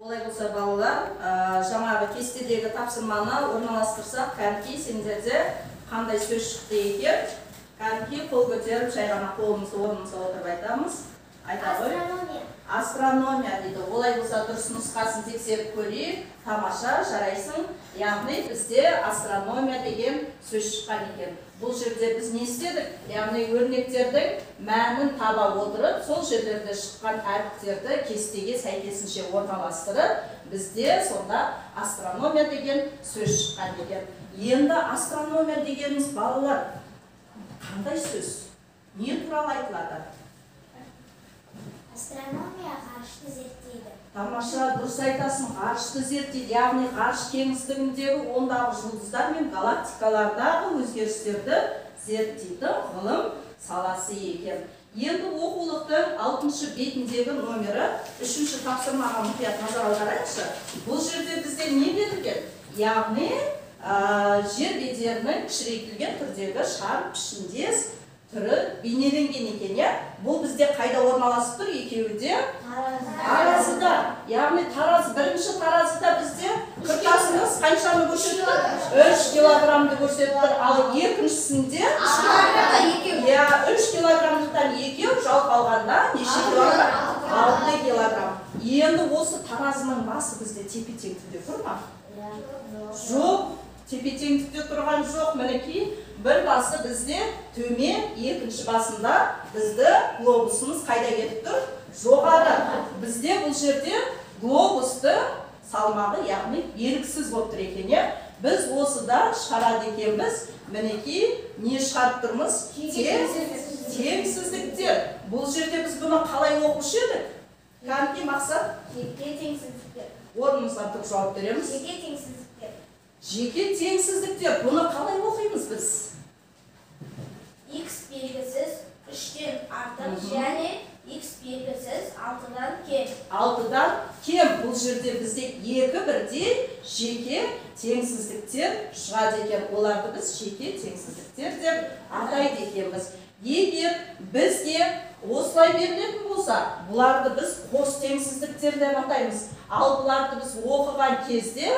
Олай болса балалар, жаңағы кестедегі тапсырманы орналастырсақ, кәдімгі сендерде қандай сөз шықты екен? Кәдімгі қол көтеріп, жай ғана қолымызды орнымызға отырып айтамыз. Айта ғой. Астрономия дейді. Олай болса дұрыс нұсқасын тексеріп көрейік. Тамаша, жарайсың. Яғни бізде астрономия деген сөз шыққан екен. Бұл жерде біз не істедік? Яғни өрнектердің мәнін таба отырып, сол жерлерде шыққан әріптерді кестеге сәйкесінше орналастырып, бізде сонда астрономия деген сөз шыққан екен. Енді астрономия дегеніміз балалар қандай сөз? Не туралы айтылады? Астрономия ғарышты зерттейді. Тамаша, дұрыс айтасың, ғарышты зерттейді. Яғни ғарыш кеңістігіндегі ондағы жұлдыздар мен галактикалардағы өзгерістерді зерттейді ғылым саласы екен. Енді оқулықтың 6-шы бетіндегі номері 3-ші тапсырмаға мұқият назар аударайықшы. Бұл жерде бізде не берілген? Яғни жер бедерінің кішірейтілген түрдегі шар пішіндес түрі бейнеленген екен, я? Бұл бізде қайда орналасып тұр? Екеуі де таразыда. Яғни бірінші таразыда бізде қыртасымыз қаншаны көрсетіп тұр? 3 килограммды көрсетіп тұр. Ал екіншісінде 3 килограммдықтан екеу, жалпы алғанда неше килограмм? 6 килограмм. Енді осы таразының басы бізде тепе-теңдікте тұр ма? Жоқ. Тепе-теңдікте тұрған жоқ. Мінекей, бір басы бізде төмен, екінші басында бізді глобусымыз қайда кетіп тұр? Жоғары. Бізде бұл жерде глобусты салмағы, яғни белгісіз болып тұр екен. Біз осыда шығарады екенбіз. Мінекей, не шығарып тұрмыз? Теңсіздіктер. Бұл жерде біз бұны қалай оқушы едік? Кәдімгі мақсат? Жеке теңсіздіктер. Орнымыздан тұрып жауап береміз. Жеке теңсіздіктер. Жеке теңсіздіктер. Бұны қалай оқимыз біз? X белгісіз 3-тен артық және X белгісіз 6-дан кем. 6-дан кем. Бұл жерде бізде екі бірдей жеке теңсіздіктер шығады екен. Оларды біз жеке теңсіздіктер деп атайды екенбіз. Егер бізге осылай берілетін болса, бұларды біз қос теңсіздіктер деп атаймыз. Ал бұларды біз оқыған кезде,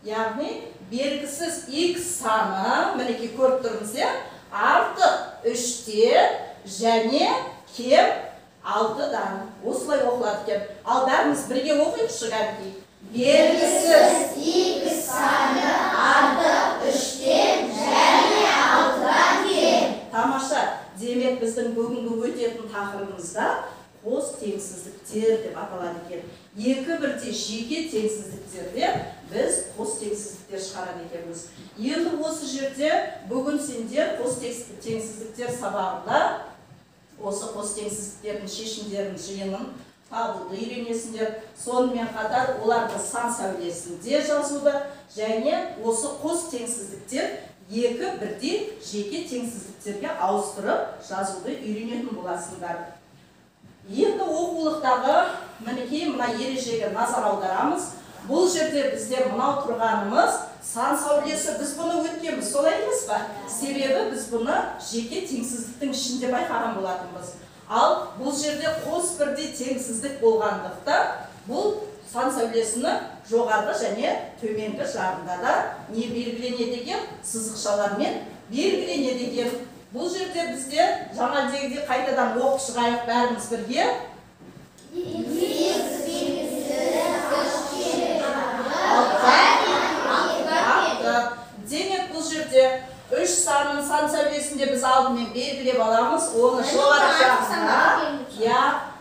яғни белгісіз X саны, мінекей көріп тұрмыз, артық 3-тен және кем 6-дан. Осылай оқылады екен. Ал бәріміз бірге оқиықшы кәдімгі. Белгісіз X саны артық 3-тен және 6-дан кем. Тамаша. Демек біздің бүгінгі өтетін тақырыбымызда қос теңсіздіктер деп аталады екен. Екі бірдей жеке теңсіздіктерде біз қос теңсіздіктер шығарады екенбіз. Енді осы жерде бүгін сендер қос теңсіздіктер сабағында осы қос теңсіздіктердің шешімдерін жиынын табуды үйренесіңдер. Сонымен қатар оларды сан сәулесінде жазуды және осы қос теңсіздіктер екі бірдей жеке теңсіздіктерге ауыстырып жазуды үйренетін боласыңдар. Енді оқулықтағы мінекей мына ережеге назар аударамыз. Бұл жерде бізде мынау тұрғанымыз сан сәулесі, біз бұны өткенбіз, солай емес па? Себебі біз бұны жеке теңсіздіктің ішінде байқаған болатынбыз. Ал бұл жерде қос бірдей теңсіздік болғандықтан бұл сан сәулесіні жоғарғы және төменгі жағында да не белгіленеді екен? Сызықшалармен белгіленеді екен. Бұл жерде бізде жаңа дегенде қайтадан оқып шығайық бәріміз бірге. Демек бұл жерде 3 санын сан сәулесінде біз алдымен белгілеп аламыз. Оны жоғары жағында,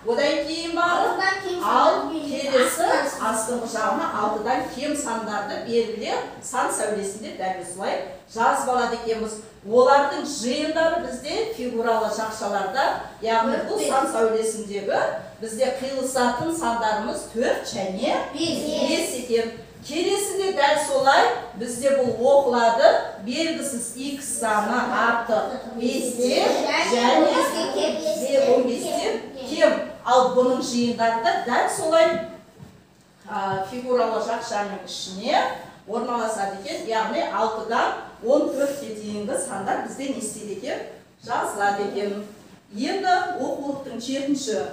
одан кейін барып, ал келесі астыңғы жағына 6-дан кем сандарды белгілеп сан сәулесінде дәл осылай жазып алады екенбіз. Олардың жиындары бізде фигуралы жақшаларда, яғни бұл сан сәулесіндегі бізде қиылысатын сандарымыз 4 және 5 екен. Келесінде дәл солай бізде бұл оқылады. Белгісіз X саны артық 5-тен және 15-тен кем. Ал бұның жиындарында дәл солай фигуралы жақшаның ішіне орналасады екен. Яғни 6-дан 14-ке дейінгі сандар бізде не істейді екен? Жазылады екен. Енді оқулықтың 7-ші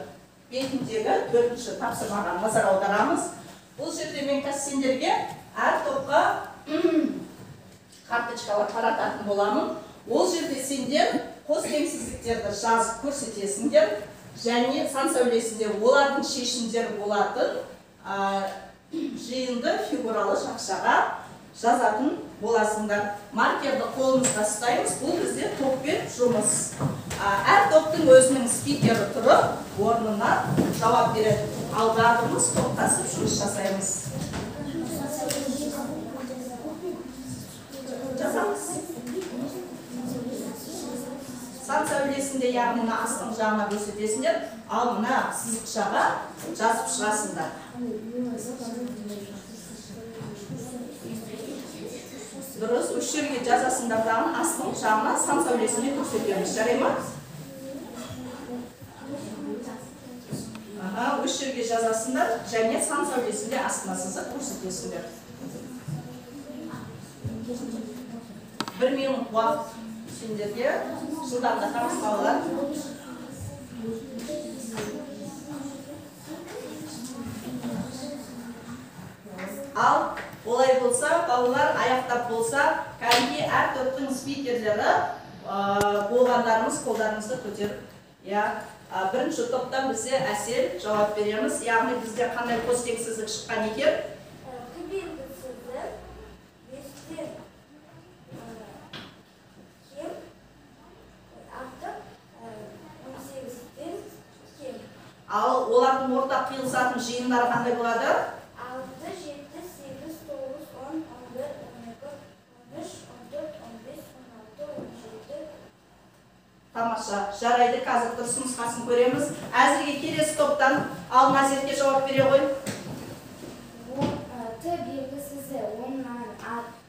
бетіндегі 4-ші тапсырмаға назар аударамыз. Бұл жерде мен қазір сендерге әр топқа карточкалар тарататын боламын. Ол жерде сендер қос теңсіздіктерді жазып көрсетесіңдер. Және сан сәулесінде олардың шешімдері болатын жиынды фигуралы жақшаға жазатын боласыңдар. Маркерді қолымызға ұстаймыз. Бұл бізде топпен жұмыс. Әр топтың өзінің спикері тұрып, орнына жауап береді. Ал барлығымыз топтасып жұмыс жасаймыз. Жазамыз. Сан сәулесінде, яғни мына астың жағына көрсетесіңдер, ал мына сызықшаға жазып шығасыңдар. Дұрыс, үш жерге жазасыңдар дағы астың жағына сан сәулесінде көрсетеміз. Жарай ма? Үш жерге жазасыңдар және сан сәулесінде астына сызып көрсетесіңдер. 1 минут уақыт сендерге жылдамдатамыз балалар. Ал олай болса, балалар аяқтап болса, кәдімгі әр топтың спикерлері болғандарымыз қолдарымызды көтеріп. Бірінші топтан бізде Әсел жауап береміз. Яғни бізде қандай қос теңсіздік шыққан екен? Ал олардың ортақ қиылысатын жиындары қандай болады? 6, 7, 8, 9, 10, 11, 12, 13, 14, 15, 16, 17. Тамаша. Жарайды, қазір дұрыс нұсқасын көреміз. Әзірге келесі топтан ал Назерке жауап бере ғой. Т белгісізі 10-нан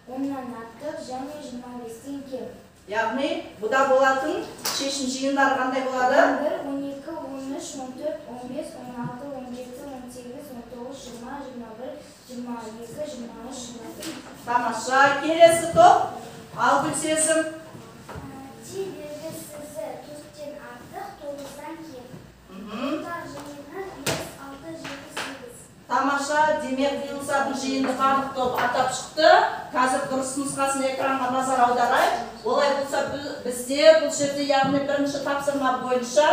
артық және 25-тен кем. Яғни, бұда болатын шешім жиындары қандай болады? 11, 12, 13, 14, 15, 16, 17, 18, 19, 20, 21, 22, 23, 24. Тамаша. Келесі топ. Ал Гүлсезім. Т белгісізі 4-тен артық, 9-дан кем. Ортақ жиыны 5, 6, 7, 8. Тамаша. Демек, қиылысатын жиынды барлық топ атап шықты. Қазір дұрыс нұсқасын экранға назар аударайық. Олай болса, бізде бұл жерде яғни бірінші тапсырма бойынша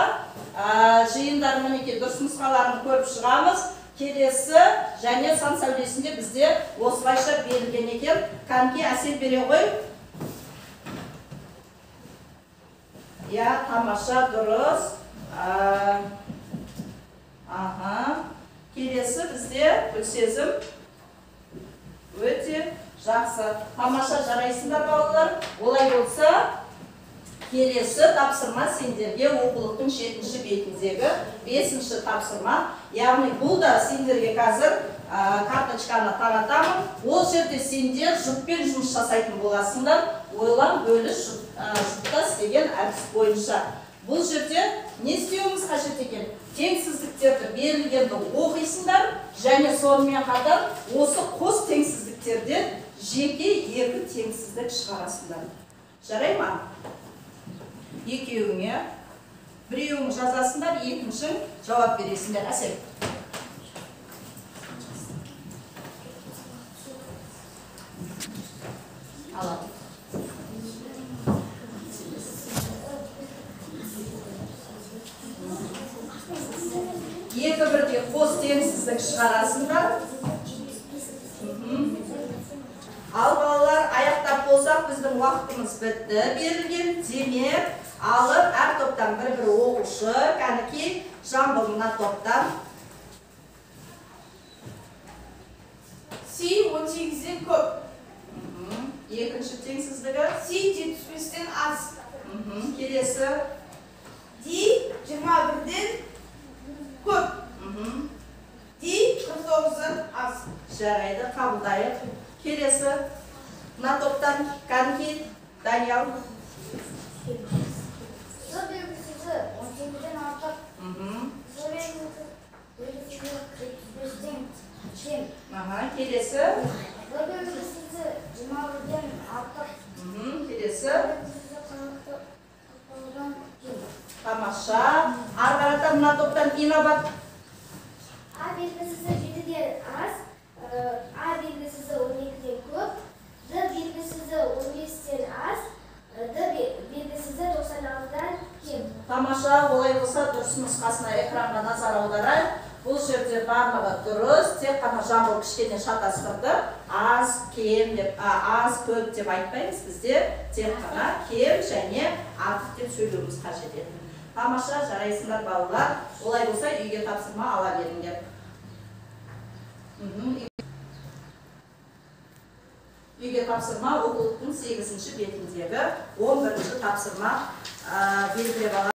жиындар мінеке дұрыс нұсқаларын көріп шығамыз. Келесі және сан сәулесінде бізде осылайша берілген екен. Кәнке Әсел бере ғой. Тамаша, дұрыс. Келесі бізде Гүлсезім. Өте жақсы. Тамаша, жарайсыңдар балалар. Олай болса, келесі тапсырма сендерге оқулықтың 7-ші бетіндегі 5-ші тапсырма. Яғни бұл да сендерге қазір карточканы таратамын. Ол жерде сендер жұппен жұмыс жасайтын боласыңдар. Ойлан, бөліс, жұптас деген әдіс бойынша. Бұл жерде не істеуіміз қажет екен? Теңсіздіктерді берілгенді оқисыңдар және сонымен қатар осы қос теңсіздіктерден жеке екі теңсіздік шығарасыңдар. Жарай ма? Екеуіңе біреуің жазасыңдар, екіншің жауап бересіңдер. Әсел. Алады. Екі бірде қос теңсіздік шығарасыңдар. Ал балалар, аяқтап болсақ, біздің уақытымыз бітті. Берілген демек, алып әр топтан бір-бір оқушы, кәнекей Жамбыл мына топтан. Си 18-ден көп. Екінші теңсіздігі. Си 75-тен аз. Келесі. Ди 21-ден көп. Ди 49-ден аз. Жарайды, қабылдайық. Келесі. Мына топтан кәнекей Даниял. С белгісізі 18-ден артық. С белгісізі 35-тен кем. Келесі. С белгісізі 21-ден артық. Келесі. С белгісізі 40-дан кем. Тамаша. Ары қарата мына топтан Инабат. А белгісізі 7-ден аз. тамаша. Олай болса дұрыс нұсқасына экранға назар аударайық. Бұл жерде барлығы дұрыс, тек қана Жамбыл кішкене шатастырды. Аз, кем деп, аз, көп деп айтпаймыз, бізде тек қана кем және артық деп сөйлеуіміз қажет еді. Тамаша, жарайсыңдар балалар. Олай болса үйге тапсырма ала беріңдер. Үйге тапсырма оқулықтың 8-ші бетіндегі 11-ші тапсырма белгілеп алады.